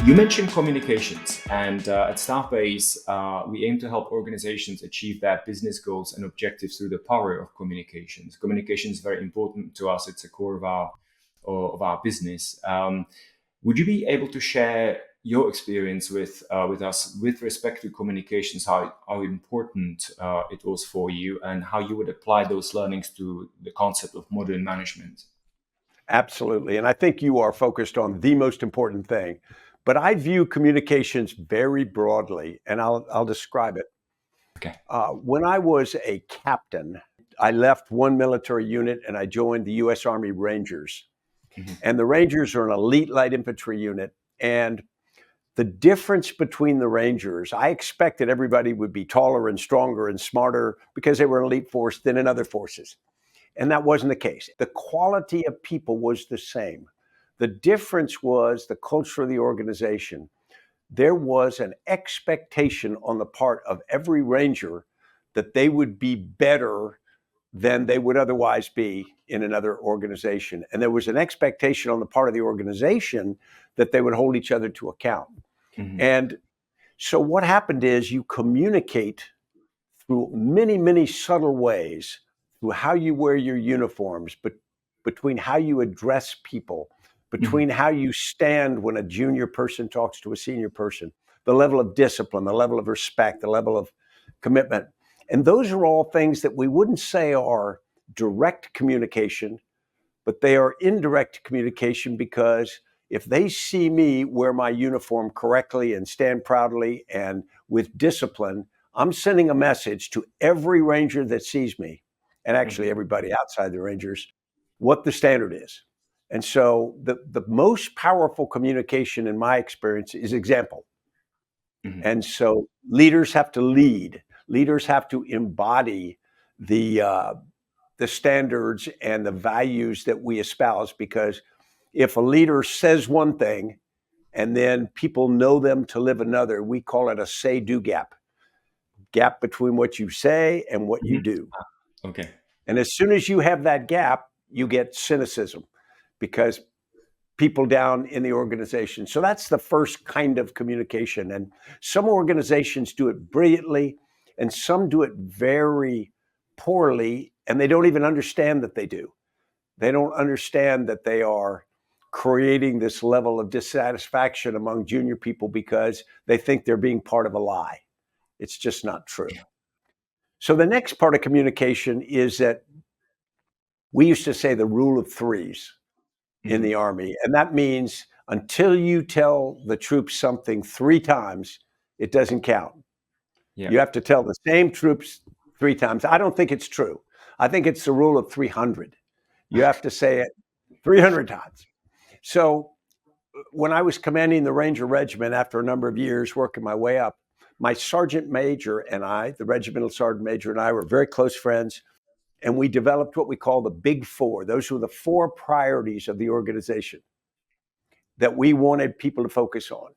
You mentioned communications, and at Staffbase, we aim to help organizations achieve their business goals and objectives through the power of communications. Communication is very important to us; it's a core of our business. Would you be able to share your experience with us with respect to communications, how important it was for you, and how you would apply those learnings to the concept of modern management? Absolutely. And I think you are focused on the most important thing. But I view communications very broadly, and I'll describe it. Okay. When I was a captain, I left one military unit and I joined the U.S. Army Rangers. Mhm. And the Rangers are an elite light infantry unit. And the difference between the Rangers, I expected everybody would be taller and stronger and smarter because they were an elite force than in other forces. And that wasn't the case. The quality of people was the same. The difference was the culture of the organization. There was an expectation on the part of every Ranger that they would be better than they would otherwise be in another organization. And there was an expectation on the part of the organization that they would hold each other to account. Mhm. And so what happened is you communicate through many, many subtle ways, through how you wear your uniforms, but between how you address people, Mhm. between how you stand when a junior person talks to a senior person, the level of discipline, the level of respect, the level of commitment. And those are all things that we wouldn't say are direct communication, but they are indirect communication because if they see me wear my uniform correctly and stand proudly and with discipline, I'm sending a message to every Ranger that sees me, and actually Mhm. everybody outside the Rangers, what the standard is. And so the most powerful communication in my experience is example. Mhm. And so leaders have to lead. Leaders have to embody the the standards and the values that we espouse. Because if a leader says one thing and then people know them to live another, we call it a say-do gap between what you say and what you Mhm. do. Okay. And as soon as you have that gap, you get cynicism because people down in the organization. So that's the first kind of communication. And some organizations do it brilliantly and some do it very poorly, and they don't even understand that they do. They don't understand that they are creating this level of dissatisfaction among junior people because they think they're being part of a lie. It's just not true. So the next part of communication is that we used to say the rule of threes in Mhm. the Army. And that means until you tell the troops something three times, it doesn't count. Yeah. You have to tell the same troops three times. I don't think it's true. I think it's the rule of 300. You have to say it 300 times. So when I was commanding the Ranger Regiment after a number of years working my way up, my sergeant major and I, the regimental sergeant major and I, were very close friends. And we developed what we call the Big Four. Those were the four priorities of the organization that we wanted people to focus on.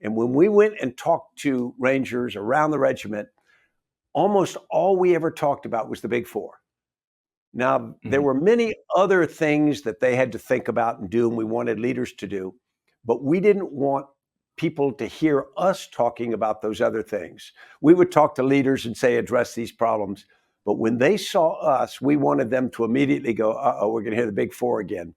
And when we went and talked to Rangers around the regiment, almost all we ever talked about was the Big Four. Now, there Mhm. were many other things that they had to think about and do, and we wanted leaders to do, but we didn't want people to hear us talking about those other things. We would talk to leaders and say, address these problems. But when they saw us, we wanted them to immediately go, uh-oh, we're going to hear the Big Four again.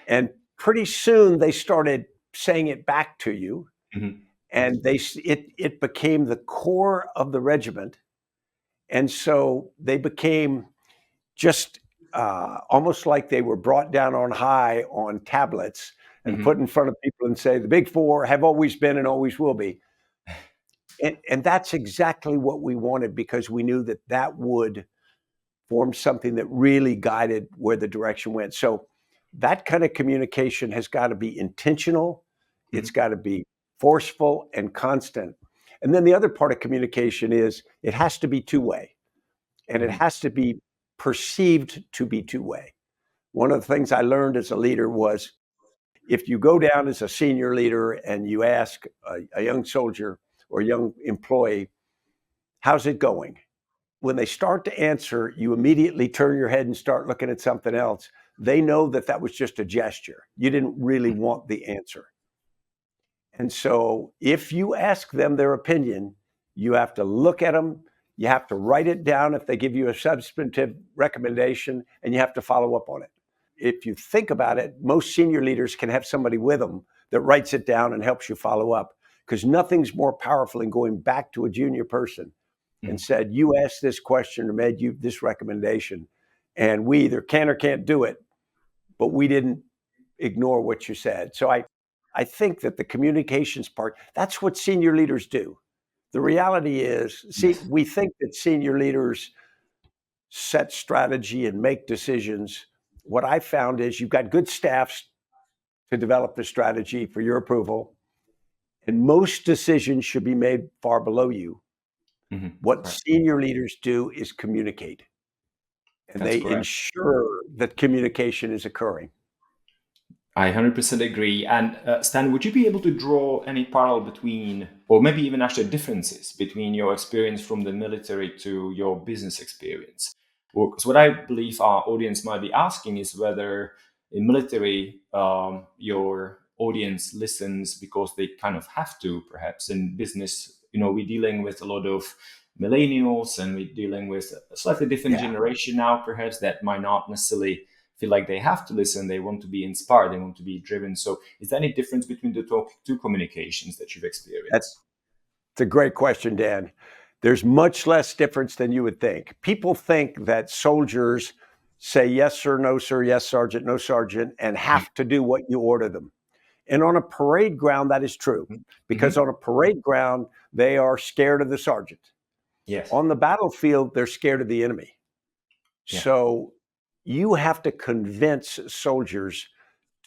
And pretty soon they started saying it back to you, Mhm. and it became the core of the regiment. And so they became just almost like they were brought down on high on tablets and put Mhm. in front of people and say, the Big Four have always been and always will be. And that's exactly what we wanted because we knew that that would form something that really guided where the direction went. So that kind of communication has got to be intentional. It's Mhm. got to be forceful and constant. And then the other part of communication is it has to be two-way, and it Mhm. has to be perceived to be two-way. One of the things I learned as a leader was if you go down as a senior leader and you ask a young soldier or a young employee, how's it going? When they start to answer, you immediately turn your head and start looking at something else. They know that that was just a gesture. You didn't really want the answer. And so if you ask them their opinion, you have to look at them, you have to write it down if they give you a substantive recommendation, and you have to follow up on it. If you think about it, most senior leaders can have somebody with them that writes it down and helps you follow up, because nothing's more powerful than going back to a junior person and said, you asked this question or made you this recommendation, and we either can or can't do it, but we didn't ignore what you said. So I think that the communications part, that's what senior leaders do. The reality is, Yes. we think that senior leaders set strategy and make decisions. What I found is you've got good staffs to develop the strategy for your approval, and most decisions should be made far below you. What Right. senior leaders do is communicate, and That's they correct. ensure that communication is occurring. I 100% agree. And Stan, would you be able to draw any parallel between, or maybe even actually differences between your experience from the military to your business experience? Because what I believe our audience might be asking is whether in military, your audience listens because they kind of have to, perhaps. In business, we're dealing with a lot of millennials and we're dealing with a slightly different Yeah. generation now, perhaps, that might not necessarily feel like they have to listen. They want to be inspired. They want to be driven. So is there any difference between the two communications that you've That's experienced? a great question, Dan. There's much less difference than you would think. People think that soldiers say yes, sir, no, sir, yes, sergeant, no, sergeant, and have to do what you order them. And on a parade ground, that is true, because Mm-hmm. on a parade ground, they are scared of the sergeant. Yes. On the battlefield, they're scared of the enemy. Yeah. So you have to convince soldiers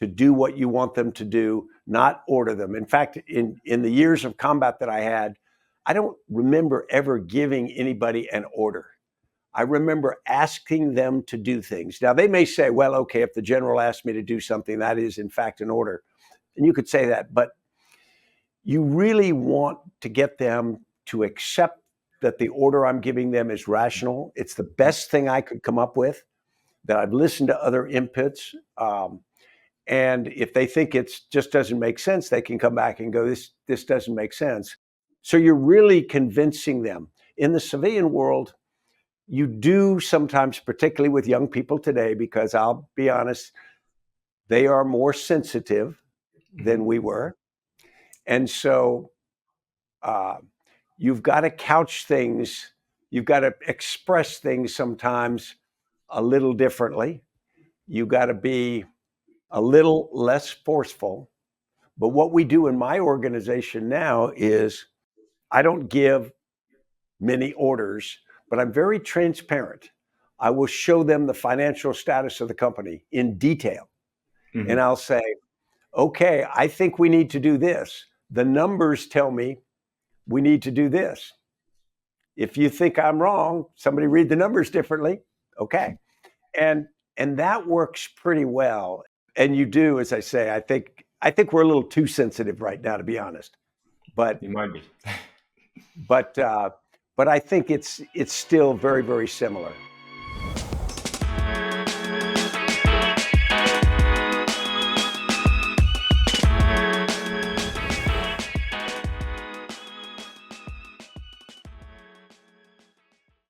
to do what you want them to do, not order them. In fact, in the years of combat that I had, I don't remember ever giving anybody an order. I remember asking them to do things. Now, they may say, well, okay, if the general asked me to do something, that is in fact an order. And you could say that, but you really want to get them to accept that the order I'm giving them is rational. It's the best thing I could come up with, that I've listened to other inputs. And if they think it just doesn't make sense, they can come back and go, this doesn't make sense. So you're really convincing them. In the civilian world, you do sometimes, particularly with young people today, because I'll be honest, they are more sensitive than Mm-hmm. we were. And so uh, you've got to couch things, you've got to express things sometimes a little differently. You've got to be a little less forceful. But what we do in my organization now is I don't give many orders, but I'm very transparent. I will show them the financial status of the company in detail. And Mm-hmm. I'll say, okay, I think we need to do this. The numbers tell me we need to do this. If you think I'm wrong, somebody read the numbers differently. Okay. And that works pretty well. And you do, as I say, I think we're a little too sensitive right now, to be honest. But It might be. but I think it's still very, very similar.